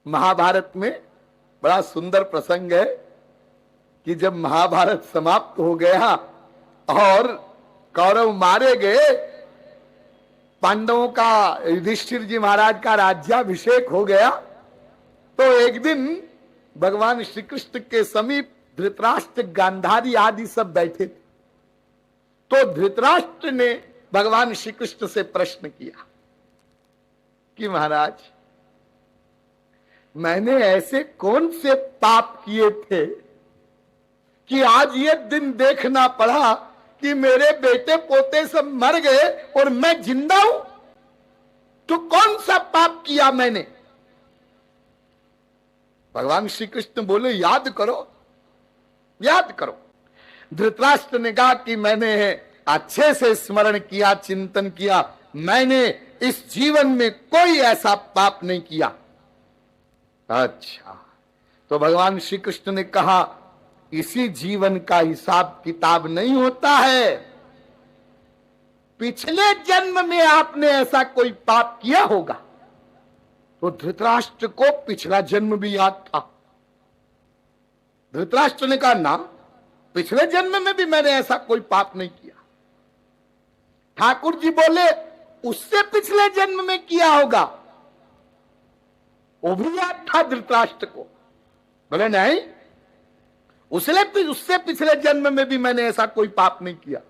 महाभारत में बड़ा सुंदर प्रसंग है कि जब महाभारत समाप्त हो गया और कौरव मारे गए, पांडवों का, युधिष्ठिर जी महाराज का राज्याभिषेक हो गया, तो एक दिन भगवान श्री कृष्ण के समीप धृतराष्ट्र, गांधारी आदि सब बैठे थे। तो धृतराष्ट्र ने भगवान श्री कृष्ण से प्रश्न किया कि महाराज, मैंने ऐसे कौन से पाप किए थे कि आज ये दिन देखना पड़ा कि मेरे बेटे पोते सब मर गए और मैं जिंदा हूं? तो कौन सा पाप किया मैंने? भगवान श्री कृष्ण बोले, याद करो, याद करो। धृतराष्ट्र ने कहा कि मैंने अच्छे से स्मरण किया, चिंतन किया, मैंने इस जीवन में कोई ऐसा पाप नहीं किया। अच्छा, तो भगवान श्री कृष्ण ने कहा, इसी जीवन का हिसाब किताब नहीं होता है, पिछले जन्म में आपने ऐसा कोई पाप किया होगा। तो धृतराष्ट्र को पिछला जन्म भी याद था। धृतराष्ट्र ने कहा, ना, पिछले जन्म में भी मैंने ऐसा कोई पाप नहीं किया। ठाकुर जी बोले, उससे पिछले जन्म में किया होगा। वो भी याद था धृतराष्ट्र को। बोले नहीं, उससे पिछले जन्म में भी मैंने ऐसा कोई पाप नहीं किया।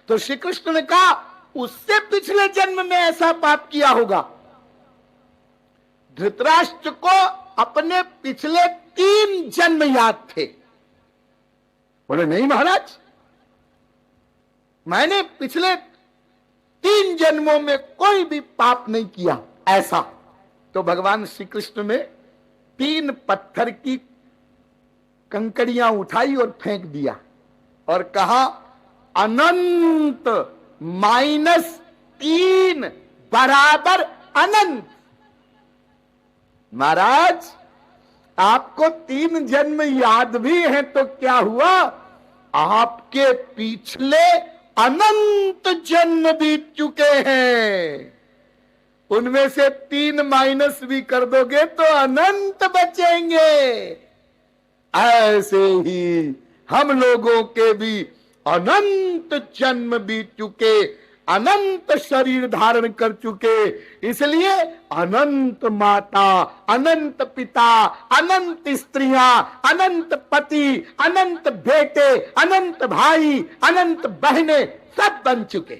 तो श्री कृष्ण ने कहा, उससे पिछले जन्म में ऐसा पाप किया होगा। धृतराष्ट्र को अपने पिछले 3 जन्म याद थे। बोले नहीं महाराज, मैंने पिछले 3 जन्मों में कोई भी पाप नहीं किया ऐसा। तो भगवान श्री कृष्ण ने 3 पत्थर की कंकड़ियां उठाई और फेंक दिया और कहा, अनंत -3 बराबर अनंत। महाराज, आपको 3 जन्म याद भी हैं तो क्या हुआ, आपके पिछले अनंत जन्म बीत चुके हैं, उनमें से 3 माइनस भी कर दोगे तो अनंत बचेंगे। ऐसे ही हम लोगों के भी अनंत जन्म बीत चुके, अनंत शरीर धारण कर चुके, इसलिए अनंत माता, अनंत पिता, अनंत स्त्रियां, अनंत पति, अनंत बेटे, अनंत भाई, अनंत बहनें सब बन चुके।